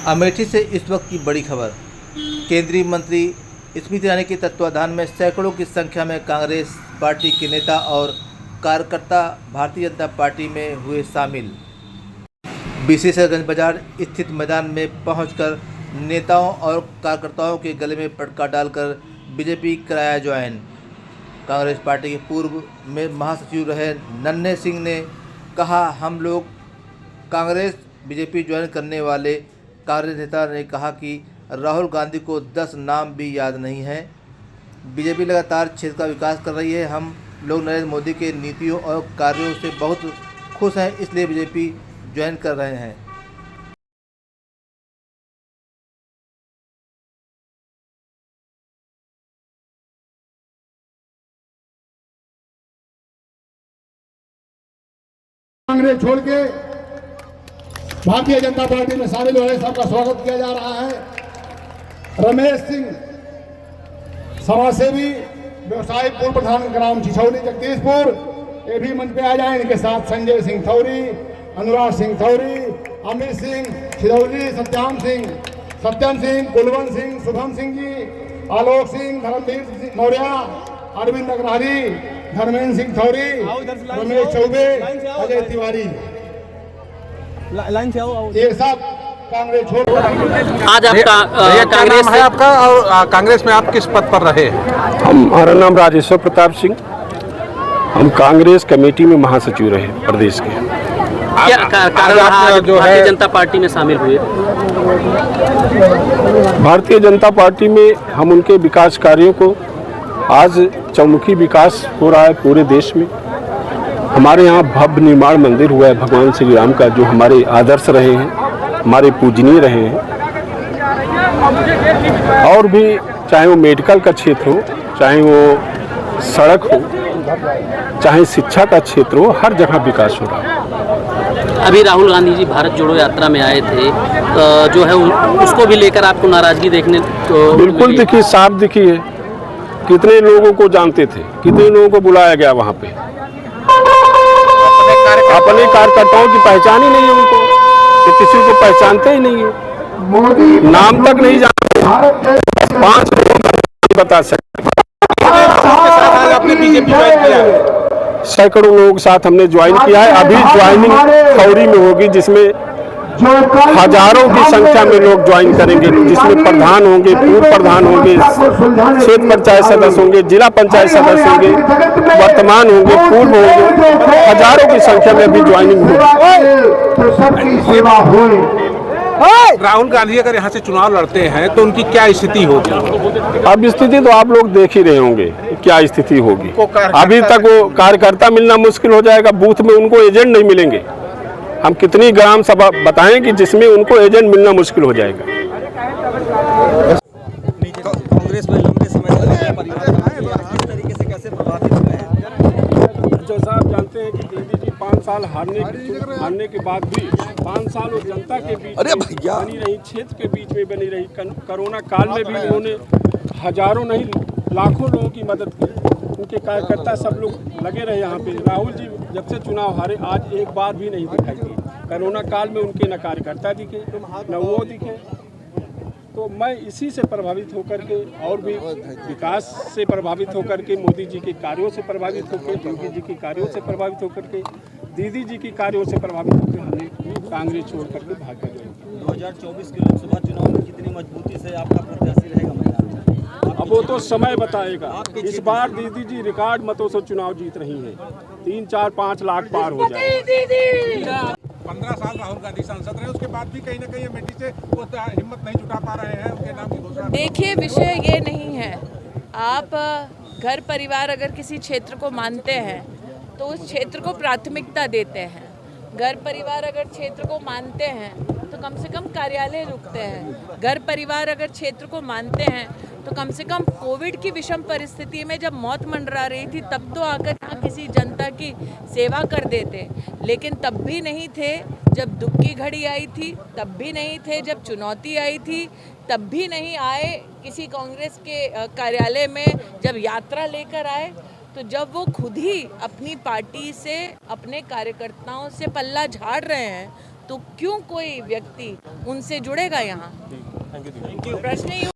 अमेठी से इस वक्त की बड़ी खबर। केंद्रीय मंत्री स्मृति ईरानी के तत्वाधान में सैकड़ों की संख्या में कांग्रेस पार्टी के नेता और कार्यकर्ता भारतीय जनता पार्टी में हुए शामिल। विशेषगंज बाजार स्थित मैदान में पहुंचकर नेताओं और कार्यकर्ताओं के गले में पटका डालकर बीजेपी कराया ज्वाइन। कांग्रेस पार्टी के पूर्व में महासचिव रहे नन्हे सिंह ने कहा, हम लोग कांग्रेस बीजेपी ज्वाइन करने वाले कांग्रेस नेता ने कहा कि राहुल गांधी को 10 नाम भी याद नहीं है। बीजेपी लगातार क्षेत्र का विकास कर रही है। हम लोग नरेंद्र मोदी के नीतियों और कार्यों से बहुत खुश हैं, इसलिए बीजेपी ज्वाइन कर रहे हैं। कांग्रेस छोड़ के भारतीय जनता पार्टी में शामिल हो रहे सबका स्वागत किया जा रहा है। रमेश सिंह समाजसेवी व्यवसायी पूर्व प्रधान ग्राम छिछौली जगदीशपुर, ये भी मंच पे आ जाए। इनके साथ संजय सिंह थौरी, अनुराग सिंह थौरी, अमित सिंह छिछौली, सत्यम सिंह, कुलवंत सिंह, शुभम सिंह जी, आलोक सिंह, धर्मवीर सिंह मौर्य, अरविंद अग्रहारी, धर्मेंद्र सिंह थौरी, रमेश चौबे, अजय तिवारी, लाइन से आओ। ये सब कांग्रेस छोड़। आज आपका कांग्रेस है आपका, और कांग्रेस में आप किस पद पर रहे? हमारा नाम राजेश्वर प्रताप सिंह, हम कांग्रेस कमेटी में महासचिव रहे प्रदेश के। क्या कारण रहा जो भारतीय जनता पार्टी में शामिल हुए? भारतीय जनता पार्टी में हम उनके विकास कार्यों को, आज चौमुखी विकास हो रहा है पूरे देश में। हमारे यहाँ भव्य निर्माण मंदिर हुआ है भगवान श्री राम का, जो हमारे आदर्श रहे हैं, हमारे पूजनीय रहे हैं। और भी चाहे वो मेडिकल का क्षेत्र हो, चाहे वो सड़क हो, चाहे शिक्षा का क्षेत्र हो, हर जगह विकास हो रहा है। अभी राहुल गांधी जी भारत जोड़ो यात्रा में आए थे, जो है उसको भी लेकर आपको नाराजगी देखने तो बिल्कुल दिखी, साफ दिखी है। कितने लोगों को जानते थे, कितने लोगों को बुलाया गया वहाँ पे। अपने कार्यकर्ताओं की पहचान ही नहीं है उनको, तो किसी को पहचानते ही नहीं है, नाम तक नहीं जानते। 5 लोगों को बता सकते। आपने बीजेपी ज्वाइन किया? सैकड़ों लोगों के साथ हमने ज्वाइन किया है। अभी ज्वाइनिंग खौरी में होगी, जिसमें हजारों की संख्या में लोग ज्वाइन करेंगे, जिसमें प्रधान होंगे, पूर्व प्रधान होंगे, क्षेत्र पंचायत सदस्य होंगे, जिला पंचायत सदस्य होंगे, वर्तमान होंगे, पूर्व होंगे, हजारों की संख्या में अभी ज्वाइनिंग होगी। राहुल गांधी अगर यहाँ से चुनाव लड़ते हैं तो उनकी क्या स्थिति होगी? अब स्थिति तो आप लोग देख ही रहे होंगे क्या स्थिति होगी। अभी तक वो कार्यकर्ता मिलना मुश्किल हो जाएगा, बूथ में उनको एजेंट नहीं मिलेंगे। हम कितनी ग्राम सभा बताएं कि जिसमें उनको एजेंट मिलना मुश्किल हो जाएगा। कांग्रेस में लंबे समय से परिवार किस तरीके से कैसे प्रभावित हुए हैं? जैसा आप जानते हैं कि दीदी जी 5 साल हारने के बाद भी 5 साल वो जनता के बीच बनी रही, क्षेत्र के बीच में बनी रही। कोरोना काल में भी उन्होंने हजारों नहीं लाखों लोगों की मदद की। उनके कार्यकर्ता सब लोग लगे रहे यहाँ पे। राहुल जी जब से चुनाव हारे आज एक बार भी नहीं दिखाई दी। कोरोना काल में उनके न कार्यकर्ता दिखे न वो दिखे। तो मैं इसी से प्रभावित होकर के, और भी विकास से प्रभावित होकर के, मोदी जी के कार्यों से प्रभावित होकर, योगी जी के कार्यों से प्रभावित होकर के, दीदी जी के कार्यों से प्रभावित होकर हमने कांग्रेस छोड़ करके भाजपा ज्वाइन। 2024 के लोकसभा चुनाव में कितनी मजबूती से आपका प्रत्याशी रहेगा मैदान में? अब वो तो समय बताएगा। इस बार दीदी जी रिकॉर्ड मतों से चुनाव जीत रही हैं, 3, 4, 5 लाख पार हो जाए। 15 साल राहुल गांधी सांसद रहे, उसके बाद भी कहीं ना कहीं अमेठी से वो हिम्मत नहीं जुटा पा रहे हैं उनके नाम की घोषणा। देखिए, विषय ये नहीं है। आप घर परिवार अगर किसी क्षेत्र को मानते हैं तो उस क्षेत्र को प्राथमिकता देते हैं। घर परिवार अगर क्षेत्र को मानते हैं तो कम से कम कार्यालय रुकते हैं। घर परिवार अगर क्षेत्र को मानते हैं तो कम से कम कोविड की विषम परिस्थिति में जब मौत मंडरा रही थी तब तो आकर यहाँ किसी जनता की सेवा कर देते। लेकिन तब भी नहीं थे जब दुख की घड़ी आई थी, तब भी नहीं थे जब चुनौती आई थी, तब भी नहीं आए किसी कांग्रेस के कार्यालय में जब यात्रा लेकर आए। तो जब वो खुद ही अपनी पार्टी से, अपने कार्यकर्ताओं से पल्ला झाड़ रहे हैं तो क्यों कोई व्यक्ति उनसे जुड़ेगा यहाँ? प्रश्न ही